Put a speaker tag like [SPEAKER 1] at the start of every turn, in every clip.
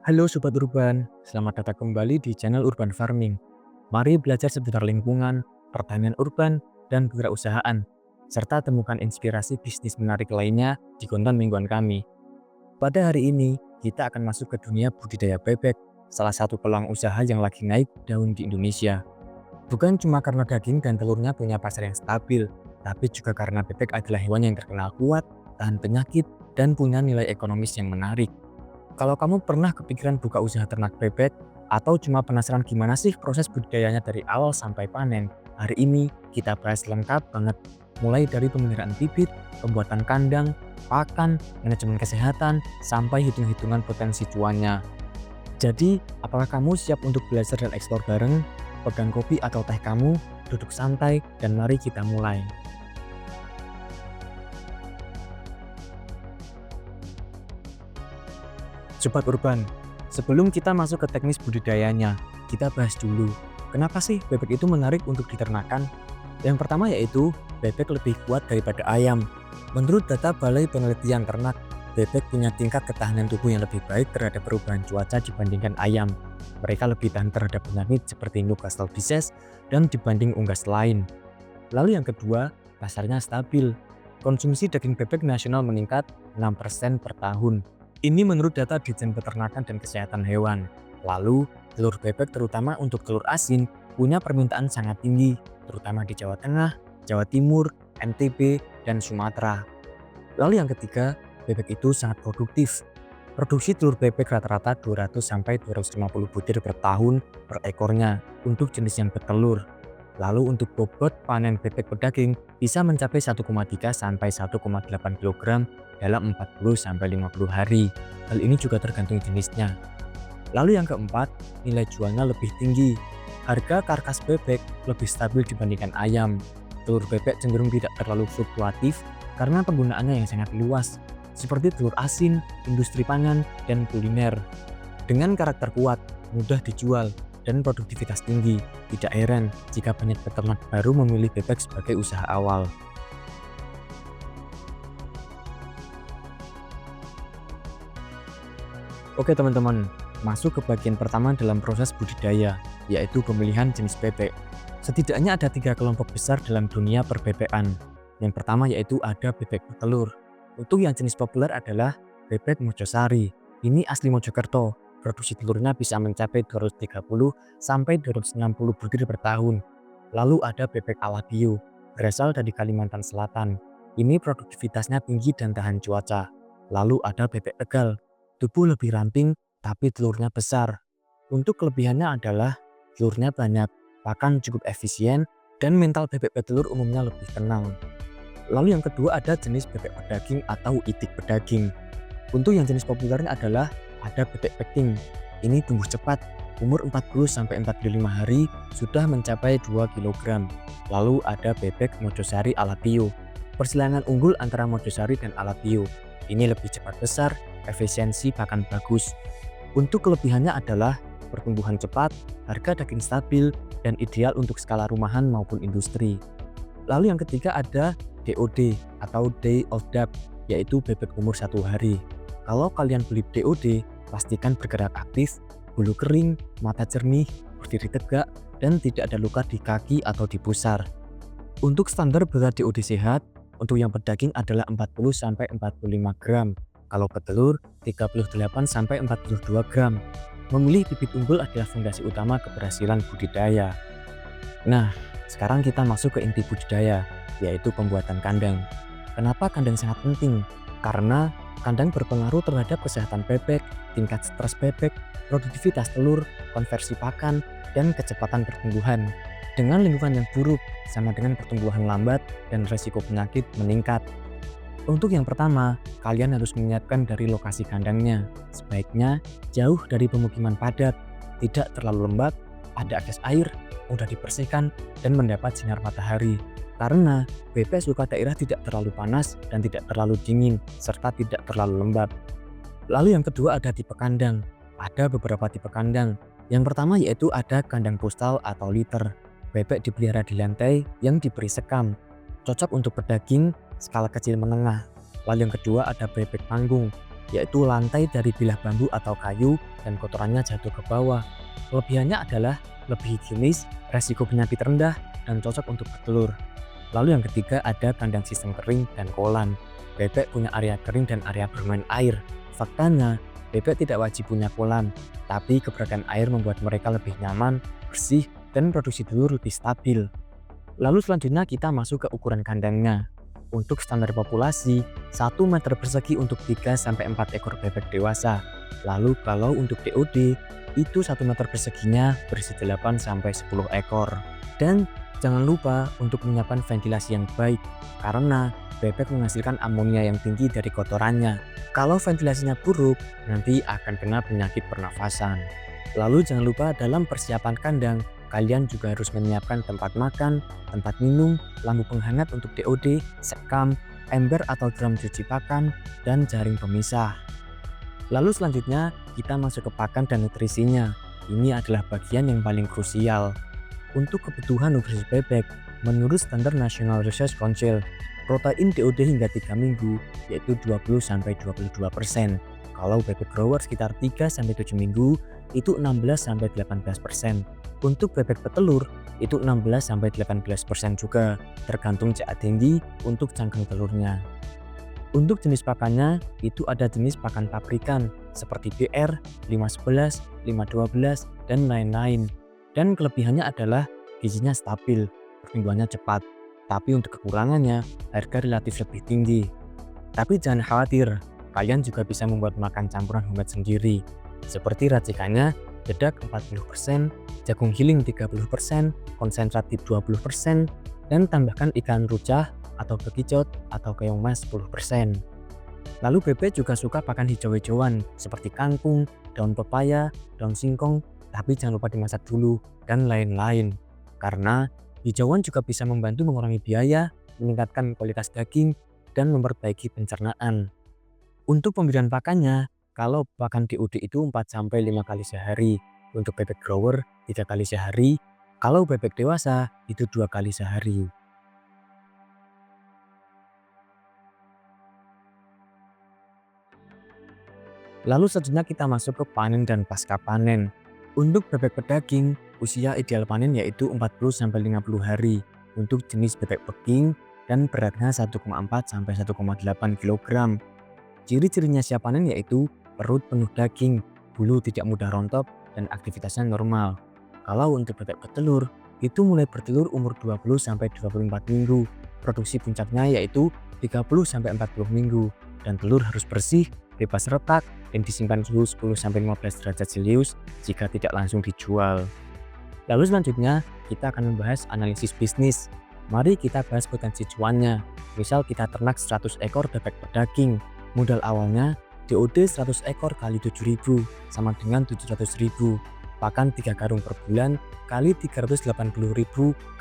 [SPEAKER 1] Halo Sobat Urban, selamat datang kembali di channel Urban Farming. Mari belajar seputar lingkungan, pertanian urban, dan kewirausahaan, serta temukan inspirasi bisnis menarik lainnya di konten mingguan kami. Pada hari ini, kita akan masuk ke dunia budidaya bebek, salah satu peluang usaha yang lagi naik daun di Indonesia. Bukan cuma karena daging dan telurnya punya pasar yang stabil, tapi juga karena bebek adalah hewan yang terkenal kuat, tahan penyakit, dan punya nilai ekonomis yang menarik. Kalau kamu pernah kepikiran buka usaha ternak bebek, atau cuma penasaran gimana sih proses budidayanya dari awal sampai panen, hari ini kita bahas lengkap banget. Mulai dari pemeliharaan bibit, pembuatan kandang, pakan, manajemen kesehatan, sampai hitung-hitungan potensi cuannya. Jadi, apakah kamu siap untuk belajar dan eksplor bareng? Pegang kopi atau teh kamu, duduk santai, dan mari kita mulai. Sobat Urban, sebelum kita masuk ke teknis budidayanya, kita bahas dulu, kenapa sih bebek itu menarik untuk diternakan? Yang pertama yaitu, bebek lebih kuat daripada ayam. Menurut data Balai Penelitian Ternak, bebek punya tingkat ketahanan tubuh yang lebih baik terhadap perubahan cuaca dibandingkan ayam. Mereka lebih tahan terhadap penyakit seperti Newcastle disease dan dibanding unggas lain. Lalu yang kedua, pasarnya stabil. Konsumsi daging bebek nasional meningkat 6% per tahun. Ini menurut data Ditjen Peternakan dan Kesehatan Hewan. Lalu, telur bebek terutama untuk telur asin punya permintaan sangat tinggi, terutama di Jawa Tengah, Jawa Timur, NTB, dan Sumatera. Lalu yang ketiga, bebek itu sangat produktif. Produksi telur bebek rata-rata 200-250 butir per tahun per ekornya untuk jenis yang bertelur. Lalu untuk bobot panen bebek pedaging bisa mencapai 1,3-1,8 kg dalam 40-50 hari. Hal ini juga tergantung jenisnya. Lalu yang keempat, nilai jualnya lebih tinggi. Harga karkas bebek lebih stabil dibandingkan ayam. Telur bebek cenderung tidak terlalu fluktuatif karena penggunaannya yang sangat luas, seperti telur asin, industri pangan, dan kuliner. Dengan karakter kuat, mudah dijual, dan produktivitas tinggi, tidak heran jika banyak peternak baru memilih bebek sebagai usaha awal. Oke teman-teman, masuk ke bagian pertama dalam proses budidaya, yaitu pemilihan jenis bebek. Setidaknya ada 3 kelompok besar dalam dunia perbebekan. Yang pertama yaitu ada bebek petelur. Untuk yang jenis populer adalah bebek Mojosari. Ini asli Mojokerto. Produksi telurnya bisa mencapai 230-260 butir per tahun. Lalu ada bebek Alabio, berasal dari Kalimantan Selatan. Ini produktivitasnya tinggi dan tahan cuaca. Lalu ada bebek Tegal, tubuh lebih ramping tapi telurnya besar. Untuk kelebihannya adalah telurnya banyak, pakan cukup efisien, dan mental bebek petelur umumnya lebih tenang. Lalu yang kedua ada jenis bebek pedaging atau itik pedaging. Untuk yang jenis populernya adalah ada bebek Peking. Ini tumbuh cepat, umur 40-45 hari sudah mencapai 2 kg. Lalu ada bebek Mojosari Alabio. Persilangan unggul antara Mojosari dan Alabio. Ini lebih cepat besar, efisiensi pakan bagus. Untuk kelebihannya adalah pertumbuhan cepat, harga daging stabil, dan ideal untuk skala rumahan maupun industri. Lalu yang ketiga ada DOD atau Day of Duck, yaitu bebek umur 1 hari. Kalau kalian beli DOD, pastikan bergerak aktif, bulu kering, mata jernih, berdiri tegak, dan tidak ada luka di kaki atau di pusar. Untuk standar berat DOD sehat, untuk yang pedaging adalah 40-45 gram. Kalau petelur, 38-42 gram. Memilih bibit unggul adalah fondasi utama keberhasilan budidaya. Nah, sekarang kita masuk ke inti budidaya, yaitu pembuatan kandang. Kenapa kandang sangat penting? Karena kandang berpengaruh terhadap kesehatan bebek, tingkat stres bebek, produktivitas telur, konversi pakan, dan kecepatan pertumbuhan. Dengan lingkungan yang buruk, sama dengan pertumbuhan lambat dan resiko penyakit meningkat. Untuk yang pertama, kalian harus menyiapkan dari lokasi kandangnya. Sebaiknya jauh dari pemukiman padat, tidak terlalu lembab, ada akses air, mudah dibersihkan, dan mendapat sinar matahari. Karena bebek suka daerah tidak terlalu panas dan tidak terlalu dingin, serta tidak terlalu lembab. Lalu yang kedua ada tipe kandang. Ada beberapa tipe kandang. Yang pertama yaitu ada kandang postal atau liter. Bebek dipelihara di lantai yang diberi sekam. Cocok untuk pedaging skala kecil menengah. Lalu yang kedua ada bebek panggung. yaitu lantai dari bilah bambu atau kayu dan kotorannya jatuh ke bawah. Kelebihannya adalah lebih higienis, resiko penyakit rendah, dan cocok untuk bertelur. Lalu yang ketiga ada kandang sistem kering dan kolam. Bebek punya area kering dan area bermain air. Faktanya, bebek tidak wajib punya kolam, tapi keberadaan air membuat mereka lebih nyaman, bersih, dan produksi telur lebih stabil. Lalu selanjutnya kita masuk ke ukuran kandangnya. Untuk standar populasi, 1 meter persegi untuk 3-4 ekor bebek dewasa. Lalu kalau untuk DOD, itu 1 meter perseginya berisi 8-10 ekor. Dan jangan lupa untuk menyiapkan ventilasi yang baik, karena bebek menghasilkan amonia yang tinggi dari kotorannya. Kalau ventilasinya buruk, nanti akan kena penyakit pernafasan. Lalu jangan lupa dalam persiapan kandang, kalian juga harus menyiapkan tempat makan, tempat minum, lampu penghangat untuk DOD, sekam, ember atau drum cuci pakan, dan jaring pemisah. Lalu selanjutnya kita masuk ke pakan dan nutrisinya. Ini adalah bagian yang paling krusial. Untuk kebutuhan nutrisi bebek, menurut standar National Research Council, protein DOD hingga 3 minggu yaitu 20-22%. Kalau bebek grower sekitar 3-7 minggu itu 16-18%. Untuk bebek petelur itu 16-18% juga, tergantung CA tinggi untuk cangkang telurnya. Untuk jenis pakannya itu ada jenis pakan pabrikan seperti BR, 511, 512, dan lain-lain. Dan kelebihannya adalah gizinya stabil, pertumbuhannya cepat. Tapi untuk kekurangannya, harga relatif lebih tinggi. Tapi jangan khawatir, kalian juga bisa membuat makan campuran homemade sendiri. Seperti racikannya, dedak 40%, jagung giling 30%, konsentrat tip 20%, dan tambahkan ikan rucah atau bekicot atau keong mas 10%. Lalu bebek juga suka pakan hijau-hijauan seperti kangkung, daun pepaya, daun singkong, tapi jangan lupa dimasak dulu, dan lain-lain. Karena hijauan juga bisa membantu mengurangi biaya, meningkatkan kualitas daging, dan memperbaiki pencernaan. Untuk pemberian pakannya, kalau pakan DOD itu 4-5 kali sehari. Untuk bebek grower 3 kali sehari. Kalau bebek dewasa itu 2 kali sehari. Lalu selanjutnya kita masuk ke panen dan pasca panen. Untuk bebek pedaging, usia ideal panen yaitu 40-50 hari. Untuk jenis bebek peking dan beratnya 1,4-1,8 kg. Ciri-cirinya siap panen yaitu perut penuh daging, bulu tidak mudah rontok, dan aktivitasnya normal. Kalau untuk bebek petelur, itu mulai bertelur umur 20-24 minggu. Produksi puncaknya yaitu 30-40 minggu. Dan telur harus bersih, bebas retak, dan disimpan suhu 10-15 derajat Celcius jika tidak langsung dijual. Lalu selanjutnya, kita akan membahas analisis bisnis. Mari kita bahas potensi cuannya. Misal kita ternak 100 ekor bebek pedaging. Modal awalnya, DOD 100 ekor kali 7.000 sama dengan 700.000. Pakan 3 karung per bulan kali 380.000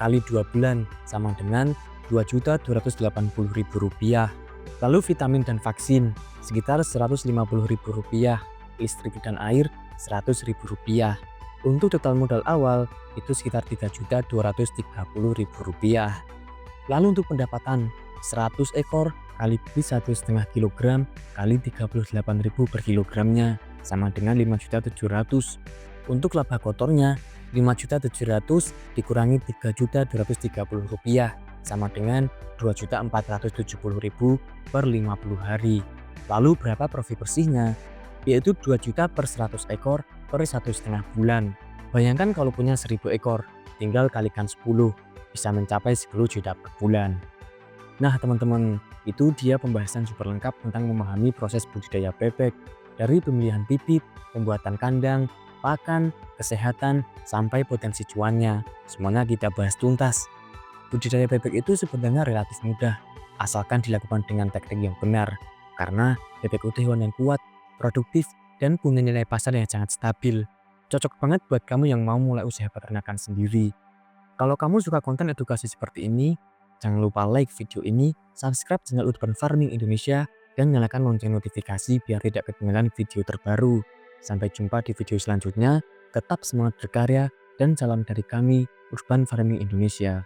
[SPEAKER 1] kali 2 bulan sama dengan Rp2.280.000. Lalu vitamin dan vaksin sekitar Rp150.000, listrik dan air Rp100.000. Untuk total modal awal itu sekitar Rp3.230.000. Lalu untuk pendapatan 100 ekor kali beli 1,5 kg kali 38.000 per kilogramnya sama dengan 5.700.000. Untuk laba kotornya 5.700.000 dikurangi Rp3.230.000 sama dengan Rp2.470.000 per 50 hari. Lalu berapa profit bersihnya? Yaitu 2 juta per 100 ekor per 1,5 bulan. Bayangkan kalau punya 1000 ekor, tinggal kalikan 10, bisa mencapai 10 juta per bulan. Nah teman-teman, itu dia pembahasan super lengkap tentang memahami proses budidaya bebek. Dari pemilihan bibit, pembuatan kandang, pakan, kesehatan, sampai potensi cuannya. Semuanya kita bahas tuntas. Budidaya bebek itu sebenarnya relatif mudah, asalkan dilakukan dengan teknik yang benar. Karena bebek itu hewan yang kuat, produktif, dan punya nilai pasar yang sangat stabil. Cocok banget buat kamu yang mau mulai usaha peternakan sendiri. Kalau kamu suka konten edukasi seperti ini, jangan lupa like video ini, subscribe channel Urban Farming Indonesia, dan nyalakan lonceng notifikasi biar tidak ketinggalan video terbaru. Sampai jumpa di video selanjutnya, tetap semangat berkarya, dan salam dari kami, Urban Farming Indonesia.